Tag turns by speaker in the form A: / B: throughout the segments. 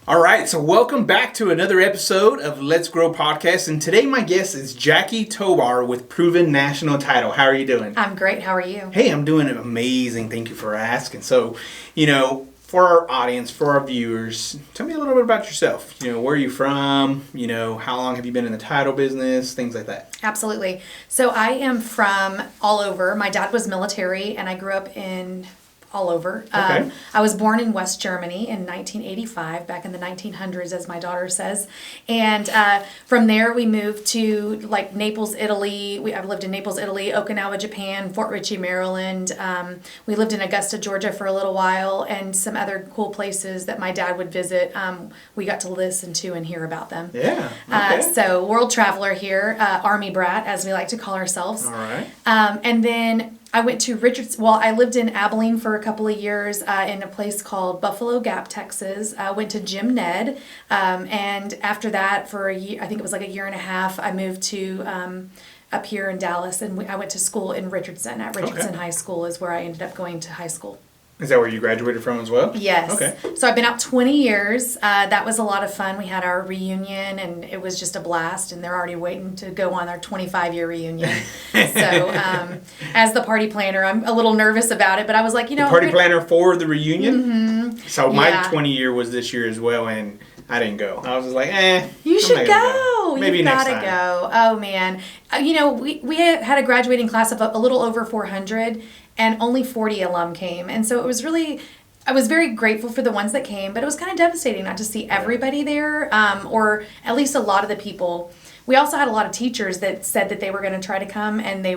A: All right, so welcome back to another episode of Let's Grow Podcast. And today my guest is Jacki Tobar with Proven National Title. How are you doing?
B: I'm great. How are you?
A: Hey, I'm doing amazing. Thank you for asking. So, for our audience, for our viewers, tell me a little bit about yourself. Where are you from? How long have you been in the title business? Things like that.
B: Absolutely. So I am from all over. My dad was military and I grew up in all over.
A: Okay.
B: I was born in West Germany in 1985, back in the 1900s, as my daughter says. And from there, we moved to like Naples, Italy. I've lived in Naples, Italy, Okinawa, Japan, Fort Ritchie, Maryland. We lived in Augusta, Georgia for a little while, and some other cool places that my dad would visit. We got to listen to and hear about them.
A: Yeah. Okay.
B: So world traveler here, Army brat, as we like to call ourselves.
A: All right.
B: And then I went to I lived in Abilene for a couple of years in a place called Buffalo Gap, Texas. I went to Jim Ned. And after that, for a year, I think it was like a year and a half, I moved to up here in Dallas. And I went to school in Richardson. At Richardson High School is where I ended up going to high school.
A: Is that where you graduated from as well?
B: Yes.
A: Okay.
B: So I've been out 20 years. That was a lot of fun. We had our reunion, and it was just a blast. And they're already waiting to go on our 25-year reunion. So as the party planner, I'm a little nervous about it. But I was like,
A: The party planner for the reunion?
B: Mm-hmm.
A: So my 20-year was this year as well, and I didn't go. I was just like,
B: You should go.
A: Maybe
B: You've
A: next
B: gotta
A: time.
B: Go. Oh, man. We had a graduating class of a little over 400, and only 40 alum came. And so it was really, I was very grateful for the ones that came, but it was kind of devastating not to see everybody there, or at least a lot of the people. We also had a lot of teachers that said that they were going to try to come, and they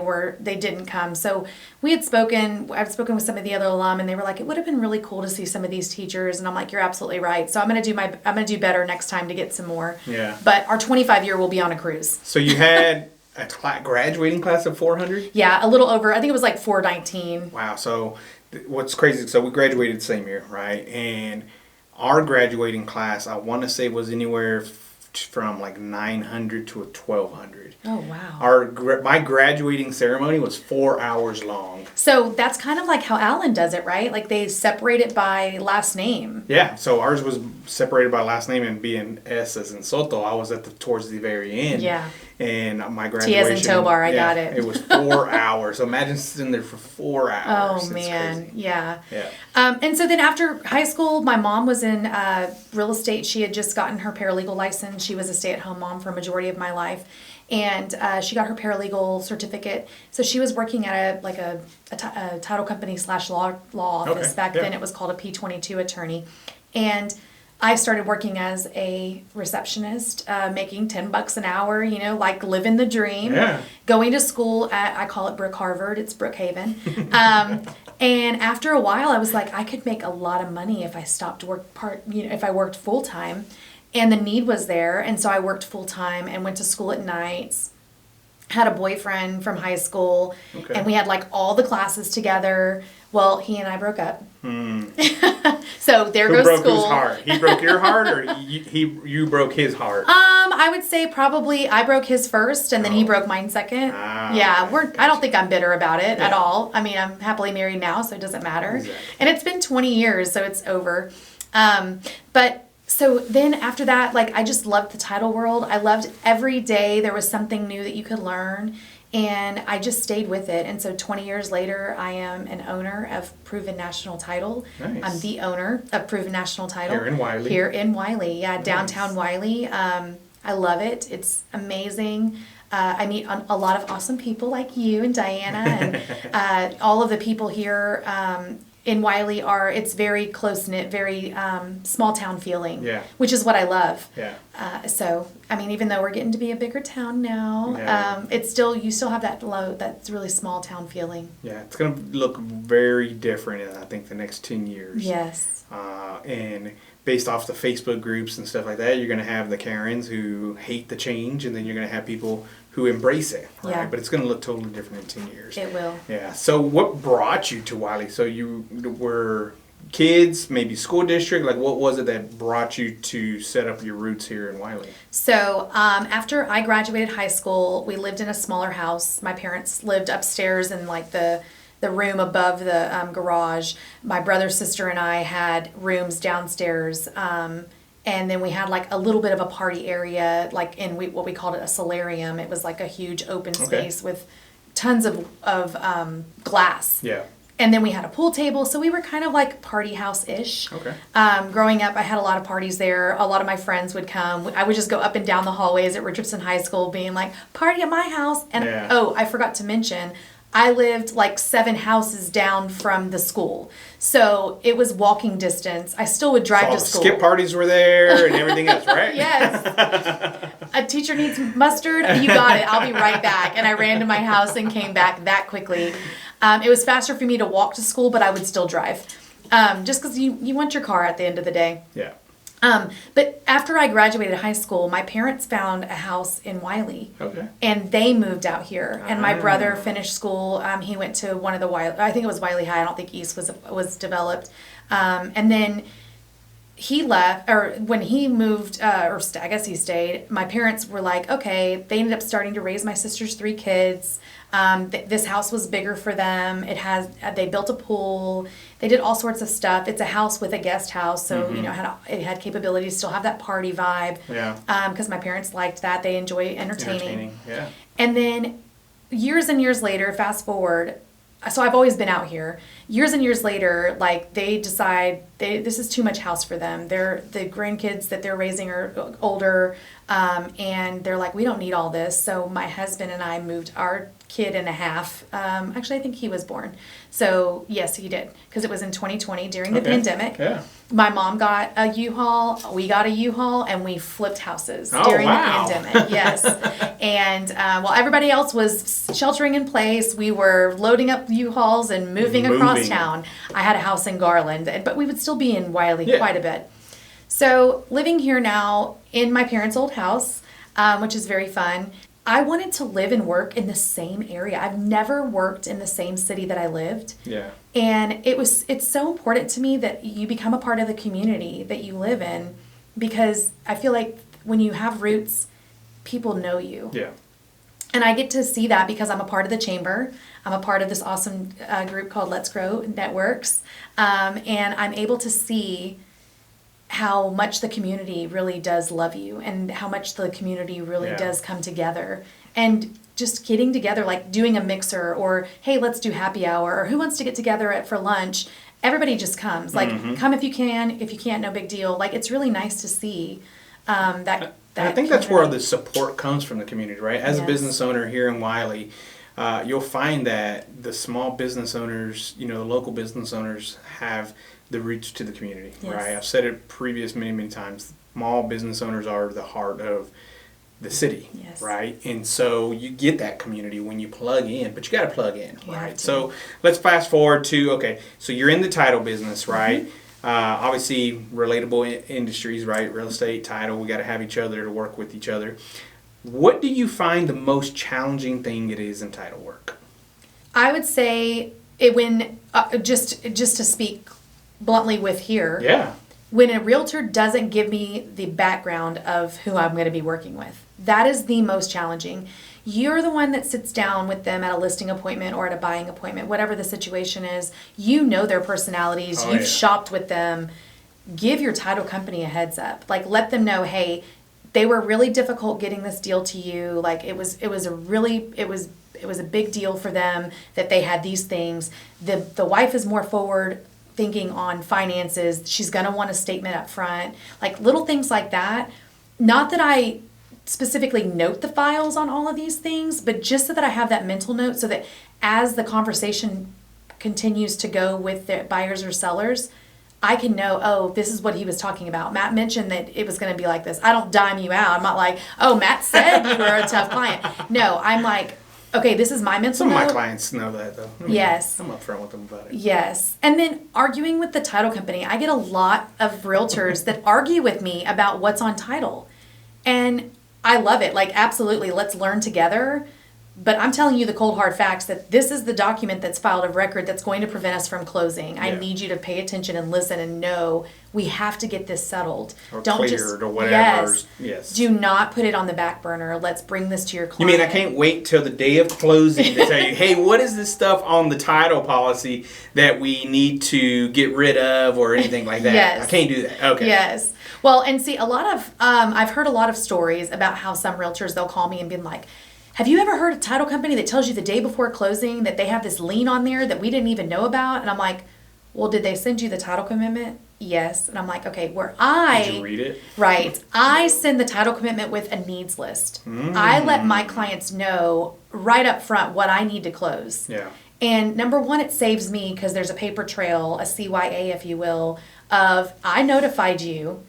B: didn't come. So I've spoken with some of the other alum, and they were like, it would have been really cool to see some of these teachers. And I'm like, you're absolutely right. So I'm going to do better next time to get some more.
A: Yeah.
B: But our 25-year will be on a cruise.
A: So you had a graduating class of 400?
B: Yeah, a little over. I think it was like 419.
A: Wow. So what's crazy, so we graduated the same year, right? And our graduating class, I want to say, was anywhere from like 900 to 1,200.
B: Oh, wow.
A: My graduating ceremony was 4 hours long.
B: So that's kind of like how Allen does it, right? Like they separate it by last name.
A: Yeah, so ours was separated by last name, and being S as in Soto, I was towards the very end.
B: Yeah.
A: And my graduation.
B: T as in Tobar, I got it.
A: It was 4 hours. So imagine sitting there for 4 hours.
B: Oh, man.
A: Crazy.
B: Yeah.
A: Yeah.
B: And so then after high school, my mom was in real estate. She had just gotten her paralegal license. She was a stay-at-home mom for a majority of my life. And she got her paralegal certificate. So she was working at a title company / law office.
A: Okay.
B: Back then it was called a P-22 attorney. And I started working as a receptionist, making $10 an hour, like living the dream.
A: Yeah.
B: Going to school I call it Brook Harvard, it's Brookhaven. And after a while, I was like, I could make a lot of money if I stopped if I worked full time. And the need was there, and so I worked full time and went to school at nights. Had a boyfriend from high school, and we had like all the classes together. Well, he and I broke up. So there goes
A: broke
B: school.
A: Whose heart? He broke your heart, or you broke his heart?
B: I would say probably I broke his first, and then he broke mine second. Yeah, I don't think I'm bitter about it at all. I mean, I'm happily married now, so it doesn't matter.
A: Exactly.
B: And it's been 20 years, so it's over. So then after that, I just loved the title world. I loved every day there was something new that you could learn, and I just stayed with it. And so 20 years later, I am an owner of Proven National Title.
A: Nice.
B: I'm the owner of Proven National Title.
A: Here in Wylie.
B: Yeah, nice. Downtown Wylie. I love it. It's amazing. I meet a lot of awesome people like you and Diana, and all of the people here in Wylie it's very close-knit, very small town feeling, which is what I love.
A: Yeah.
B: So, I mean, even though we're getting to be a bigger town now, you still have that really small town feeling.
A: Yeah, it's going to look very different in, I think, the next 10 years.
B: Yes.
A: And based off the Facebook groups and stuff like that, you're going to have the Karens who hate the change, and then you're going to have people who embrace it, right? Yeah. But it's going to look totally different in 10 years.
B: It will.
A: Yeah. So what brought you to Wylie? So you were kids, maybe school district? What was it that brought you to set up your roots here in Wylie?
B: So after I graduated high school, we lived in a smaller house. My parents lived upstairs in the room above the garage. My brother, sister, and I had rooms downstairs. And then we had like a little bit of a party area, like in what we called it a solarium. It was like a huge open space with tons of glass.
A: Yeah.
B: And then we had a pool table, so we were kind of like party house-ish.
A: Okay.
B: Growing up, I had a lot of parties there. A lot of my friends would come. I would just go up and down the hallways at Richardson High School being like, party at my house. And I forgot to mention, I lived like 7 houses down from the school. So it was walking distance. I still would drive to school.
A: Skip parties were there and everything else, right?
B: Yes. A teacher needs mustard? You got it. I'll be right back. And I ran to my house and came back that quickly. It was faster for me to walk to school, but I would still drive. Just because you want your car at the end of the day.
A: Yeah.
B: But after I graduated high school, my parents found a house in Wylie.
A: Okay.
B: And they moved out here. And my brother finished school. He went to one of the Wylie, I think it was Wylie High. I don't think East was developed. And then he left, or when he moved, I guess he stayed, my parents were like, okay, they ended up starting to raise my sister's 3 kids. This house was bigger for them. They built a pool. They did all sorts of stuff. It's a house with a guest house, so it had capability to still have that party vibe.
A: Yeah.
B: Because my parents liked that. They enjoy entertaining.
A: Yeah.
B: And then years and years later, fast forward. So I've always been out here. Years and years later, like they decide this is too much house for them. The grandkids that they're raising are older, and they're like, we don't need all this. So my husband and I moved our kid and a half. Actually, I think he was born. So yes, he did, because it was in 2020 during the pandemic.
A: Yeah.
B: My mom got a U-Haul, we got a U-Haul, and we flipped houses during the pandemic. Yes. And while everybody else was sheltering in place, we were loading up U-Hauls and moving across town. I had a house in Garland, but we would still be in Wylie quite a bit. So living here now in my parents' old house, which is very fun. I wanted to live and work in the same area. I've never worked in the same city that I lived.
A: Yeah.
B: And it's so important to me that you become a part of the community that you live in, because I feel like when you have roots, people know you.
A: Yeah.
B: And I get to see that because I'm a part of the chamber. I'm a part of this awesome group called Let's Grow Networks. And I'm able to see how much the community really does love you and how much the community really does come together. And just getting together, like doing a mixer, or, hey, let's do happy hour, or who wants to get together for lunch? Everybody just comes. Like, come if you can. If you can't, no big deal. Like, it's really nice to see that
A: I think that's where the support comes from the community, right? As a business owner here in Wylie, you'll find that the small business owners, the local business owners have the roots to the community, right? I've said it many times. Small business owners are the heart of the city, right? And so you get that community when you plug in, but you got to plug in, right? So let's fast forward to, so you're in the title business, right? Obviously, relatable industries, right? Real estate, title, we got to have each other to work with each other. What do you find the most challenging thing it is in title work?
B: I would say just to speak bluntly with here, when a realtor doesn't give me the background of who I'm going to be working with, that is the most challenging. You're the one that sits down with them at a listing appointment or at a buying appointment, whatever the situation is. You know their personalities. You've shopped with them. Give your title company a heads up. Like, let them know, hey, they were really difficult getting this deal to you. Like, it was a big deal for them that they had these things. The wife is more forward thinking on finances. She's going to want a statement up front. Like, little things like that. Not that I specifically note the files on all of these things, but just so that I have that mental note, so that as the conversation continues to go with the buyers or sellers, I can know, oh, this is what he was talking about. Matt mentioned that it was going to be like this. I don't dime you out. I'm not like, oh, Matt said you were a tough client. No, I'm like, okay, this is my mental note.
A: Some of my clients know that, though.
B: Yes.
A: I'm upfront with them about it.
B: Yes. And then arguing with the title company. I get a lot of realtors that argue with me about what's on title. And I love it. Like, absolutely, let's learn together. But I'm telling you the cold hard facts that this is the document that's filed of record that's going to prevent us from closing. I need you to pay attention and listen and know we have to get this settled.
A: Or
B: Don't
A: cleared
B: just,
A: or whatever.
B: Yes. Do not put it on the back burner. Let's bring this to your client.
A: You mean I can't wait till the day of closing to tell you, hey, what is this stuff on the title policy that we need to get rid of or anything like that?
B: Yes.
A: I can't do that. Okay.
B: Yes. Well, and see, a lot of, I've heard a lot of stories about how some realtors, they'll call me and be like, have you ever heard a title company that tells you the day before closing that they have this lien on there that we didn't even know about? And I'm like, well, did they send you the title commitment? Yes. And I'm like, okay,
A: Did you read it?
B: Right. I send the title commitment with a needs list. I let my clients know right up front what I need to close.
A: Yeah.
B: And number one, it saves me because there's a paper trail, a CYA, if you will, of I notified you.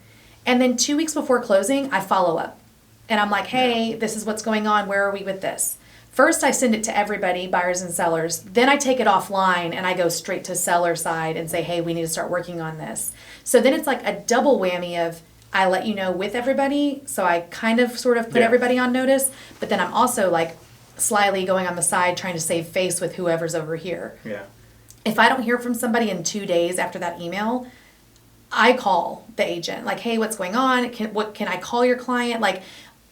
B: And then 2 weeks before closing, I follow up. And I'm like, hey, this is what's going on. Where are we with this? First, I send it to everybody, buyers and sellers. Then I take it offline and I go straight to seller side and say, hey, we need to start working on this. So then it's like a double whammy of I let you know with everybody. So I kind of sort of put everybody on notice. But then I'm also like slyly going on the side trying to save face with whoever's over here.
A: Yeah.
B: If I don't hear from somebody in 2 days after that email, I call the agent. Like, hey, what's going on? Can I call your client? Like,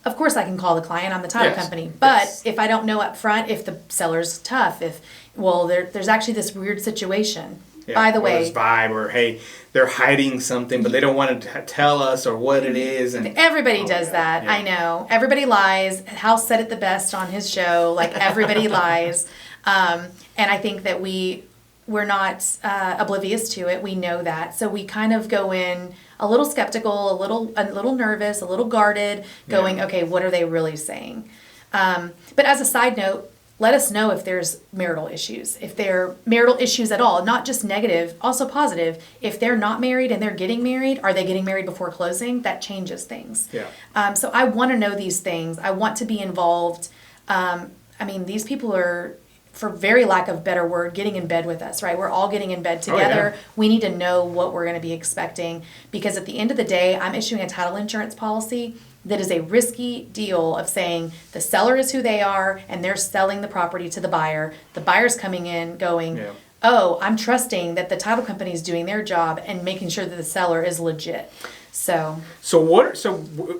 B: of course I can call the client. I'm the title company. But if I don't know up front, if the seller's tough, there's actually this weird situation. Yeah. By the way,
A: this vibe, or hey, they're hiding something, but they don't want to tell us or what it is. And
B: everybody does that. Yeah. I know. Everybody lies. House said it the best on his show. Like everybody lies, and I think that we're not oblivious to it. We know that, so we kind of go in a little skeptical, a little nervous, a little guarded, going, okay, what are they really saying? But as a side note, let us know if there's marital issues. If they're marital issues at all, not just negative, also positive. If they're not married and they're getting married, are they getting married before closing? That changes things.
A: Yeah.
B: So I want to know these things. I want to be involved. I mean, these people are, for very lack of better word, getting in bed with us, right? We're all getting in bed together. We need to know what we're going to be expecting, because at the end of the day, I'm issuing a title insurance policy that is a risky deal of saying the seller is who they are and they're selling the property to the buyer. The buyer's coming in going, oh, I'm trusting that the title company is doing their job and making sure that the seller is legit. So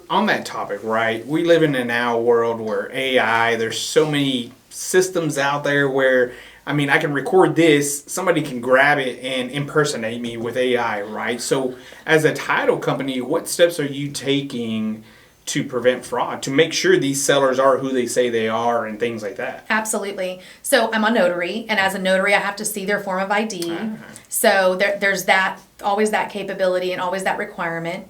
B: on that topic, right? We live in a now world where AI, there's so many systems out there where, I mean, I can record this, somebody can grab it and impersonate me with AI, right? So as a title company, what steps are you taking to prevent fraud, to make sure these sellers are who they say they are and things like that? Absolutely. So I'm a notary, and as a notary, I have to see their form of ID. So there's that, always that capability and always that requirement.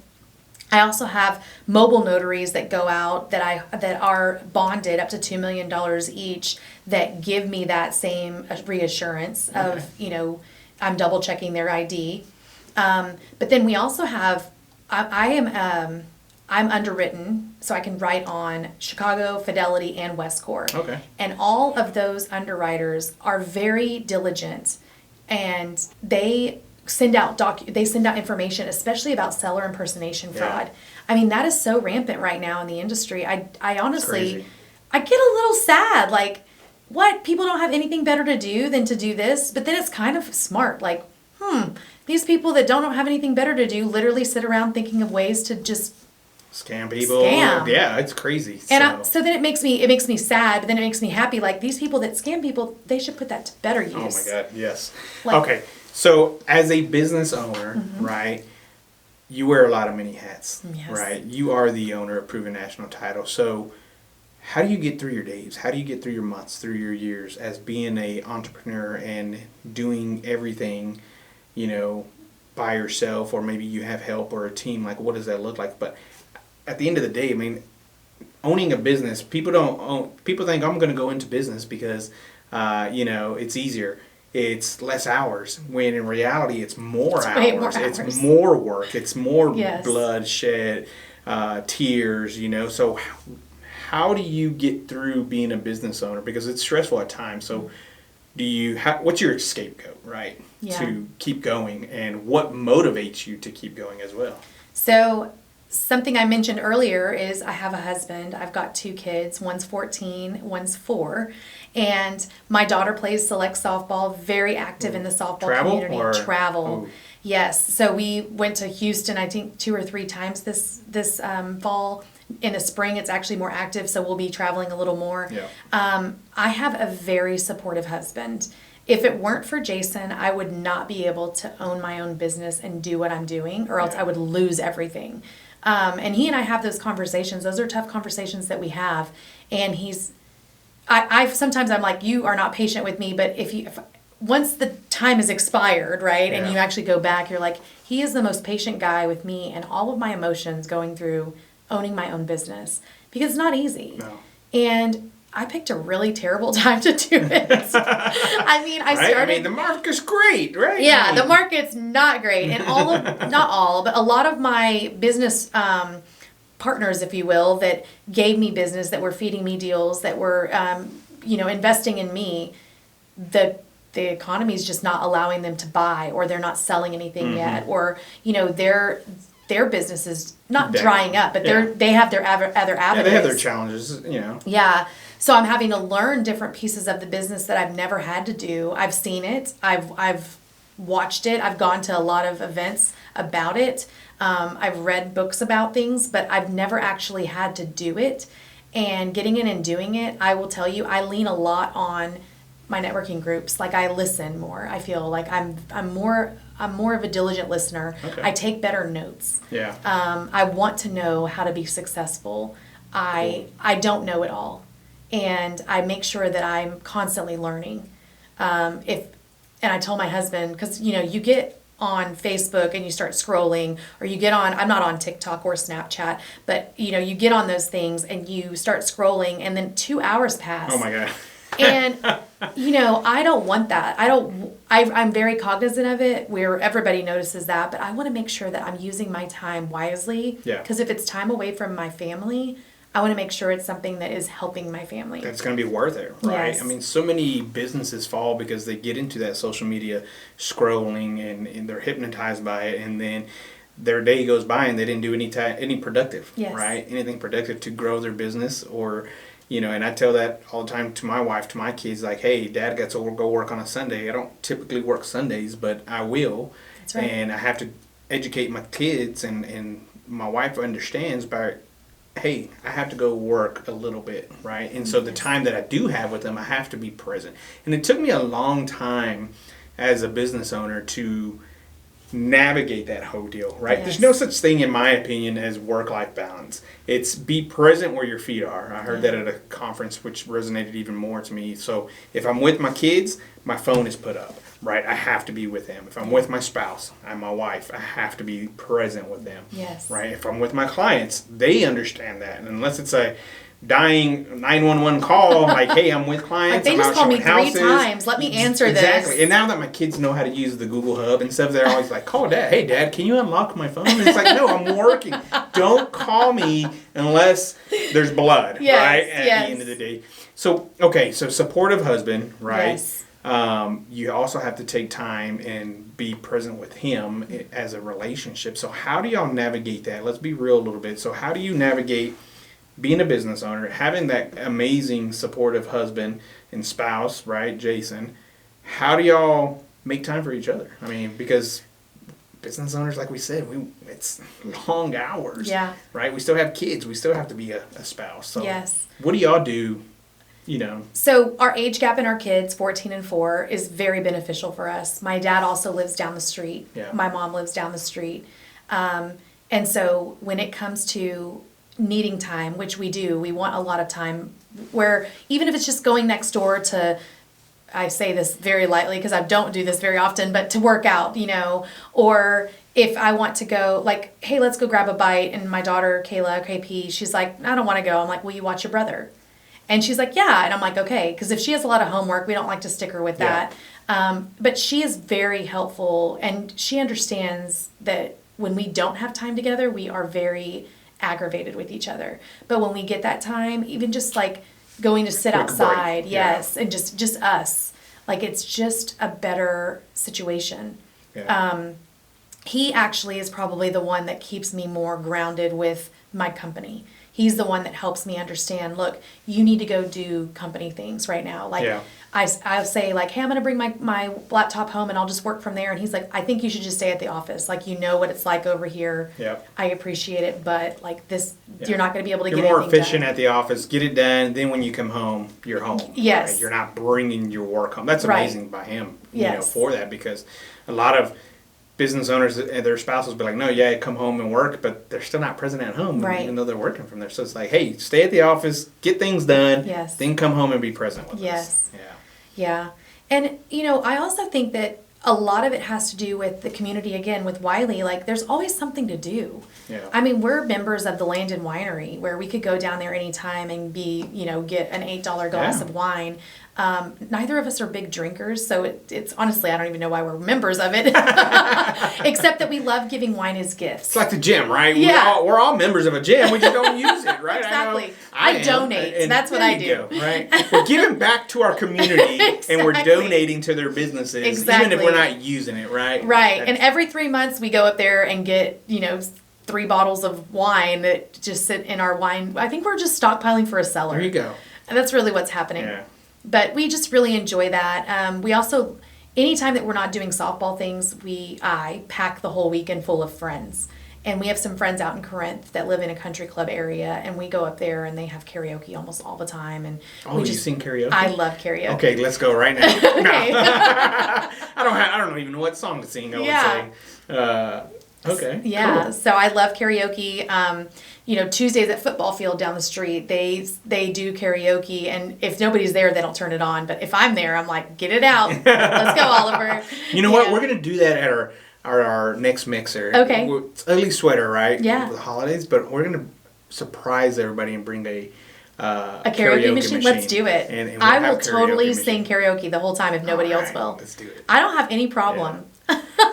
B: I also have mobile notaries that go out that are bonded up to $2 million each that give me that same reassurance of, I'm double checking their ID. But then we also have, I'm underwritten, so I can write on Chicago, Fidelity, and Westcor.
A: Okay.
B: And all of those underwriters are very diligent, and they send out information, especially about seller impersonation fraud. Yeah. I mean, that is so rampant right now in the industry. I honestly, I get a little sad. Like, what? People don't have anything better to do than to do this? But then it's kind of smart. Like, these people that don't have anything better to do literally sit around thinking of ways to just
A: scam people. Yeah, it's crazy.
B: And so then it makes me sad, but then it makes me happy. Like, these people that scam people, they should put that to better use.
A: Oh my God, yes. Okay. So as a business owner, right, you wear a lot of many hats, right? You are the owner of Proven National Title. So how do you get through your days? How do you get through your months, through your years as being an entrepreneur and doing everything, by yourself, or maybe you have help or a team? Like, what does that look like? But at the end of the day, I mean, owning a business, people think I'm going to go into business because, it's easier. It's less hours, when in reality it's more hours. It's more work. It's more blood shed, tears, So how do you get through being a business owner? Because it's stressful at times. So what's your scapegoat, right? To keep going, and what motivates you to keep going as well?
B: So something I mentioned earlier is I have a husband. I've got 2 kids. One's 14, one's 4. And my daughter plays select softball, very active in the softball community. Travel. Oh. Yes. So we went to Houston, I think 2 or 3 times this fall. In the spring, it's actually more active, so we'll be traveling a little more. Yeah. I have a very supportive husband. If it weren't for Jason, I would not be able to own my own business and do what I'm doing, or else I would lose everything. And he and I have those conversations. Those are tough conversations that we have. And I sometimes I'm like, you are not patient with me, but if once the time is expired, right, and you actually go back, you're like, he is the most patient guy with me and all of my emotions going through owning my own business, because it's not easy. No. And I picked a really terrible time to do it. I mean, I started... I mean,
A: the market's great, right?
B: Yeah, the market's not great. And not all, but a lot of my business partners, if you will, that gave me business, that were feeding me deals, that were, investing in me, the economy is just not allowing them to buy, or they're not selling anything yet, or, their business is not drying up, but they have their other avenues.
A: Yeah, they have their challenges,
B: Yeah. So I'm having to learn different pieces of the business that I've never had to do. I've seen it. I've watched it. I've gone to a lot of events about it. I've read books about things, but I've never actually had to do it. And getting in and doing it, I will tell you, I lean a lot on my networking groups. Like, I listen more. I feel like I'm more of a diligent listener. Okay. I take better notes. Yeah. I want to know how to be successful. I don't know it all. And I make sure that I'm constantly learning. And I told my husband, because, you get on Facebook and you start scrolling, or you get on, I'm not on TikTok or Snapchat, but, you get on those things and you start scrolling, and then 2 hours pass.
A: Oh my God.
B: And, I don't want that. I'm very cognizant of it, where everybody notices that, but I want to make sure that I'm using my time wisely. Yeah. Because if it's time away from my family, I want to make sure it's something that is helping my family.
A: That's going to be worth it, right?
B: Yes.
A: I mean, so many businesses fall because they get into that social media scrolling and they're hypnotized by it, and then their day goes by and they didn't do any productive, right? Anything productive to grow their business, or, and I tell that all the time to my wife, to my kids, like, hey, Dad gets to go work on a Sunday. I don't typically work Sundays, but I will. That's right. And I have to educate my kids, and my wife understands by, hey, I have to go work a little bit, right? And so the time that I do have with them, I have to be present. And it took me a long time as a business owner to navigate that whole deal, right? Yes. There's no such thing, in my opinion, as work-life balance. It's be present where your feet are. I heard that at a conference, which resonated even more to me. So if I'm with my kids, my phone is put up, right? I have to be with them. If I'm with my spouse and my wife, I have to be present with them, right? If I'm with my clients, they understand that. And unless it's a dying 911 call, like, hey, I'm with clients.
B: Like, they just called me 3 times. Let me answer this.
A: Exactly. And now that my kids know how to use the Google Hub and stuff, they're always like, call Dad. Hey, Dad, can you unlock my phone? And it's like, no, I'm working. Don't call me unless there's blood, right? At the end of the day. So, okay, so supportive husband, right? Yes. You also have to take time and be present with him as a relationship. So how do y'all navigate that? Let's be real a little bit. So how do you navigate being a business owner, having that amazing supportive husband and spouse, right, Jason? How do y'all make time for each other? I mean, because business owners, like we said, it's long hours, right? We still have kids. We still have to be a spouse. So what do y'all do?
B: So our age gap in our kids, 14 and 4, is very beneficial for us. My dad also lives down the street. Yeah. My mom lives down the street. And so when it comes to needing time, which we do, we want a lot of time, where even if it's just going next door to, I say this very lightly because I don't do this very often, but to work out, or if I want to go, like, hey, let's go grab a bite. And my daughter, Kayla, KP, she's like, I don't want to go. I'm like, will you watch your brother? And she's like, yeah. And I'm like, okay. Because if she has a lot of homework, we don't like to stick her with that. But she is very helpful. And she understands that when we don't have time together, we are very aggravated with each other. But when we get that time, even just like going to sit outside, and just us, like, it's just a better situation. he actually is probably the one that keeps me more grounded with my company. He's the one that helps me understand, look, you need to go do company things right now. Like,
A: Yeah.
B: I'll say, like, hey, I'm going to bring my laptop home and I'll just work from there. And he's like, I think you should just stay at the office. Like, you know what it's like over here.
A: Yep.
B: I appreciate it, but, like, this,
A: Yeah.
B: you're not going to be able to
A: You're
B: get
A: more
B: anything
A: efficient
B: done.
A: at the office, get it done, then when you come home, you're home.
B: Yes.
A: Right? You're not bringing your work home. That's
B: Right.
A: amazing by him,
B: Yes.
A: for that, because a lot of business owners and their spouses be like, no, yeah, come home and work, but they're still not present at home,
B: Right.
A: even though they're working from there. So it's like, hey, stay at the office, get things done,
B: Yes.
A: then come home and be present with us.
B: Yes.
A: Yeah.
B: Yeah. And, I also think that a lot of it has to do with the community, again, with Wylie. Like, there's always something to do.
A: Yeah.
B: I mean, we're members of the Landon Winery, where we could go down there anytime and get an $8 glass
A: Yeah.
B: of wine. Neither of us are big drinkers, so it's honestly, I don't even know why we're members of it, except that we love giving wine as gifts.
A: It's like the gym, right?
B: Yeah.
A: We're all members of a gym. We just don't use it, right?
B: Exactly.
A: I
B: I donate.
A: And
B: That's what
A: there
B: I
A: you
B: do.
A: go, right? We're giving back to our community, and we're
B: Exactly.
A: donating to their businesses, even
B: Exactly.
A: if we're not using it, right?
B: Right. And every 3 months we go up there and get, 3 bottles of wine that just sit in our wine. I think we're just stockpiling for a cellar.
A: There you go.
B: And that's really what's happening.
A: Yeah.
B: But we just really enjoy that. We also, anytime that we're not doing softball things, I pack the whole weekend full of friends. And we have some friends out in Corinth that live in a country club area, and we go up there and they have karaoke almost all the time. And
A: Oh,
B: we
A: you
B: just
A: sing karaoke?
B: I love karaoke.
A: Okay, let's go right now.
B: Okay.
A: No. I don't even know what song to sing. I
B: Yeah.
A: would say. Okay.
B: Yeah,
A: Cool.
B: so I love karaoke. Tuesdays at football field down the street, they do karaoke, and if nobody's there, they don't turn it on. But if I'm there, I'm like, get it out, let's go, Oliver.
A: You know what? We're gonna do that at our next mixer.
B: Okay.
A: It's Ugly Sweater, right?
B: Yeah.
A: For the holidays, but we're gonna surprise everybody and bring a
B: karaoke machine. Let's do it.
A: And we'll
B: I
A: have
B: will
A: karaoke
B: totally
A: machine.
B: sing karaoke the whole time if nobody else will.
A: Let's do it.
B: I don't have any problem.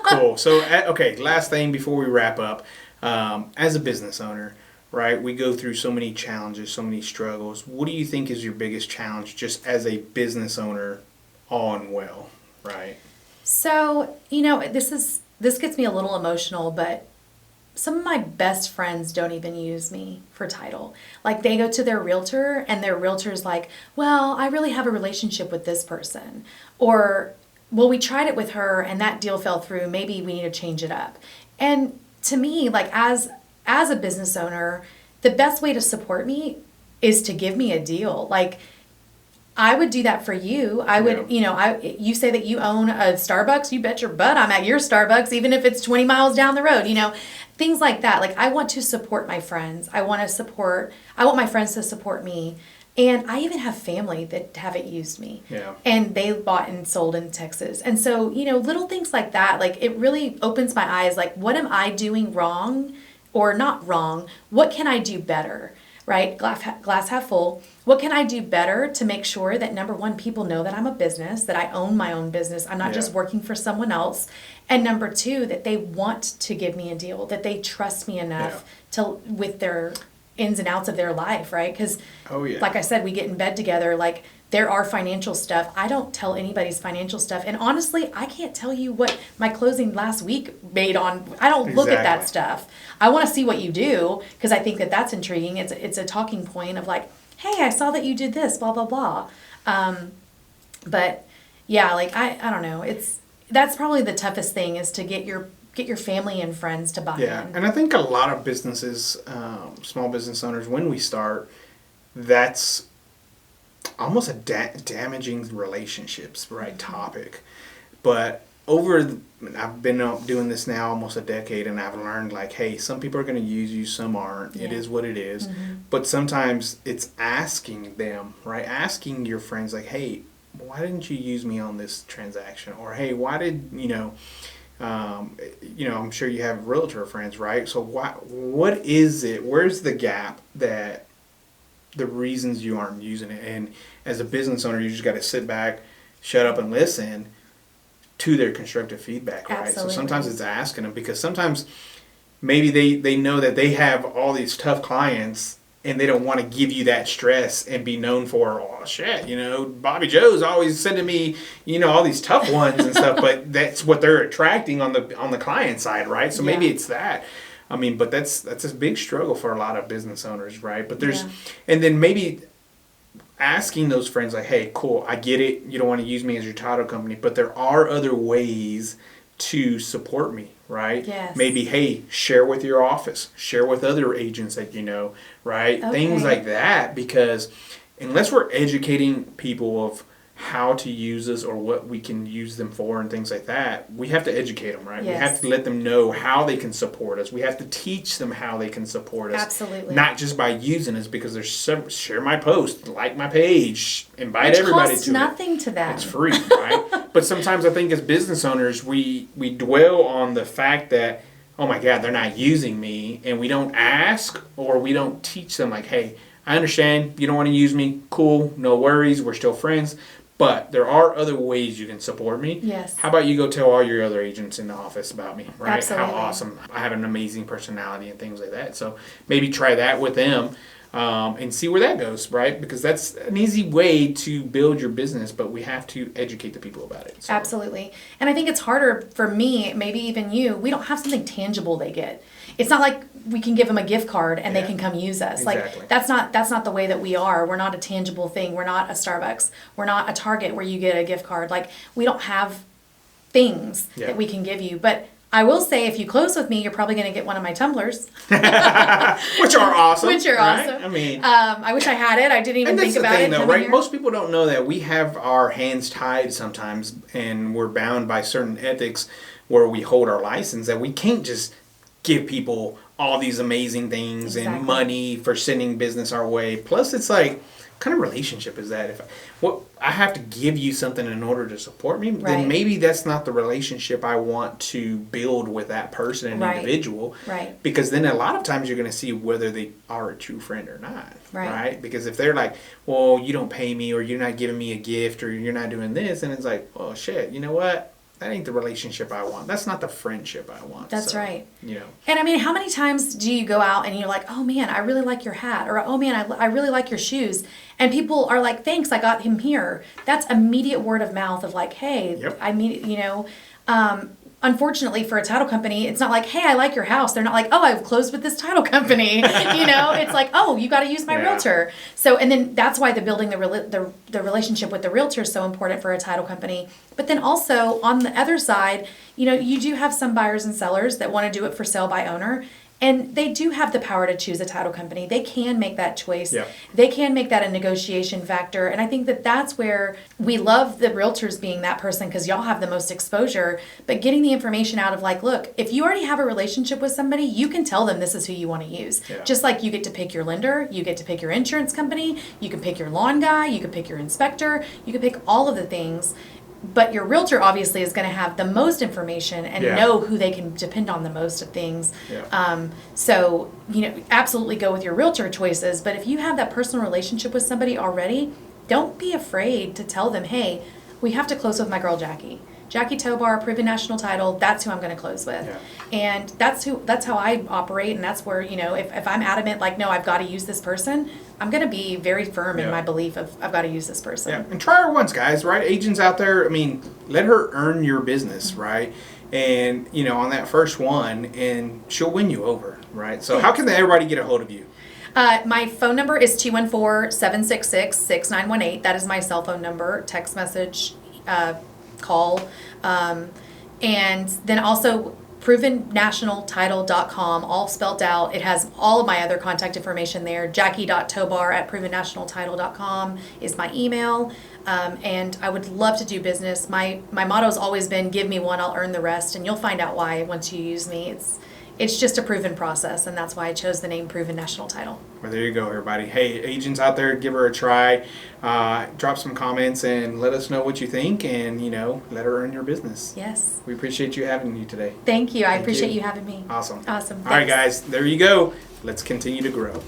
A: Cool. So, okay, last thing before we wrap up. As a business owner, right, we go through so many challenges, so many struggles. What do you think is your biggest challenge just as a business owner, all and well, right?
B: So, this gets me a little emotional, but some of my best friends don't even use me for title. Like, they go to their realtor and their realtor's like, well, I really have a relationship with this person. Or, well, we tried it with her and that deal fell through. Maybe we need to change it up. And to me, like, as a business owner, the best way to support me is to give me a deal. Like, I would do that for you. I would, you say that you own a Starbucks, you bet your butt I'm at your Starbucks, even if it's 20 miles down the road, things like that. Like, I want to support my friends. I want my friends to support me. And I even have family that haven't used me.
A: Yeah.
B: And they bought and sold in Texas. And so, little things like that, like, it really opens my eyes. Like, what am I doing wrong or not wrong? What can I do better? Right? Glass half full. What can I do better to make sure that, number one, people know that I'm a business, that I own my own business. I'm not just working for someone else. And number two, that they want to give me a deal, that they trust me enough with their ins and outs of their life, right? Because, like I said, we get in bed together. Like, there are financial stuff. I don't tell anybody's financial stuff. And honestly, I can't tell you what my closing last week made on. I don't look at that stuff. I want to see what you do because I think that that's intriguing. It's a talking point of like, hey, I saw that you did this, blah, blah, blah. But yeah, like, I don't know. That's probably the toughest thing is to get your family and friends to buy in.
A: Yeah, and I think a lot of businesses, small business owners, when we start, that's almost a damaging relationships, right, topic. But I've been doing this now almost a decade, and I've learned, like, hey, some people are going to use you, some aren't. Yeah. It is what it is. Mm-hmm. But sometimes it's asking them, right, asking your friends, like, hey, why didn't you use me on this transaction? Or, hey, why did, I'm sure you have realtor friends, right? So what is it? Where's the gap that the reasons you aren't using it? And as a business owner, you just got to sit back, shut up, and listen to their constructive feedback, right?
B: Absolutely.
A: So sometimes it's asking them because sometimes maybe they know that they have all these tough clients and they don't want to give you that stress and be known for, oh shit, Bobby Joe's always sending me, all these tough ones and stuff, but that's what they're attracting on the client side, right? So maybe it's that. I mean, but that's a big struggle for a lot of business owners, right? But and then maybe asking those friends like, hey, cool, I get it. You don't want to use me as your title company, but there are other ways to support me, right?
B: Yes.
A: Maybe, hey, share with your office, share with other agents that you know, right?
B: Okay.
A: Things like that, because unless we're educating people of how to use us or what we can use them for and things like that, we have to educate them, right?
B: Yes.
A: We have to let them know how they can support us. We have to teach them how they can support us.
B: Absolutely.
A: Not just by using us, because there's share my post, like my page, invite
B: Which
A: everybody
B: costs
A: to
B: nothing
A: it.
B: to them.
A: It's free, right? But sometimes I think as business owners, we dwell on the fact that, oh my God, they're not using me, and we don't ask or we don't teach them like, hey, I understand you don't want to use me. Cool, no worries, we're still friends. But there are other ways you can support me.
B: Yes.
A: How about you go tell all your other agents in the office about me, right?
B: Absolutely.
A: How awesome. I have an amazing personality and things like that. So maybe try that with them and see where that goes, right? Because that's an easy way to build your business, but we have to educate the people about it. So.
B: Absolutely. And I think it's harder for me, maybe even you, we don't have something tangible they get. It's not like we can give them a gift card and they can come use us.
A: Exactly.
B: Like that's not the way that we are. We're not a tangible thing. We're not a Starbucks. We're not a Target where you get a gift card. Like we don't have things that we can give you. But I will say, if you close with me, you're probably going to get one of my tumblers,
A: which are awesome.
B: Which are
A: right?
B: awesome.
A: I mean,
B: I wish I had it. I didn't even think about it.
A: Though, right? Most people don't know that we have our hands tied sometimes, and we're bound by certain ethics where we hold our license that we can't just give people all these amazing things and money for sending business our way. Plus, it's like, what kind of relationship is that? If I have to give you something in order to support me, then maybe that's not the relationship I want to build with that person and individual.
B: Right.
A: Because then a lot of times you're going to see whether they are a true friend or not. Right. Because if they're like, well, you don't pay me, or you're not giving me a gift, or you're not doing this, and it's like, well, shit, you know what? That ain't the relationship I want. That's not the friendship I want.
B: That's right.
A: And
B: I mean, how many times do you go out and you're like, oh man, I really like your hat, or oh man, I really like your shoes, and people are like, thanks, I got him here. That's immediate word of mouth of like, hey, I mean, unfortunately for a title company, it's not like, hey, I like your house. They're not like, oh, I've closed with this title company. It's like, oh, you got to use my realtor. So, and then that's why building the relationship with the realtor is so important for a title company. But then also on the other side, you do have some buyers and sellers that want to do it for sale by owner. And they do have the power to choose a title company. They can make that choice. Yeah. They can make that a negotiation factor. And I think that that's where we love the realtors being that person, because y'all have the most exposure. But getting the information out of like, look, if you already have a relationship with somebody, you can tell them this is who you want to use. Yeah. Just like you get to pick your lender, you get to pick your insurance company, you can pick your lawn guy, you can pick your inspector, you can pick all of the things. But your realtor obviously is going to have the most information and know who they can depend on the most of things. Yeah. So, absolutely go with your realtor choices. But if you have that personal relationship with somebody already, don't be afraid to tell them, hey, we have to close with my girl Jacki. Jacki Tobar, proven national title, that's who I'm going to close with. Yeah. And that's how I operate. And that's where, if I'm adamant, like, no, I've got to use this person, I'm going to be very firm in my belief of I've got to use this person.
A: Yeah, and try her once, guys, right? Agents out there, I mean, let her earn your business, right? And, on that first one, and she'll win you over, right? So how can everybody get a hold of you?
B: My phone number is 214-766-6918. That is my cell phone number, text message, call. And then also provennationaltitle.com, all spelled out. It has all of my other contact information there. Jacki.tobar@provennationaltitle.com is my email. And I would love to do business. My motto has always been, give me one, I'll earn the rest. And you'll find out why once you use me. It's just a proven process, and that's why I chose the name Proven National Title.
A: Well, there you go, everybody. Hey, agents out there, give her a try. Drop some comments and let us know what you think, and, let her earn your business.
B: Yes.
A: We appreciate you having you today.
B: Thank you. I appreciate you having me.
A: Awesome.
B: Awesome.
A: All right, guys, there you go. Let's continue to grow.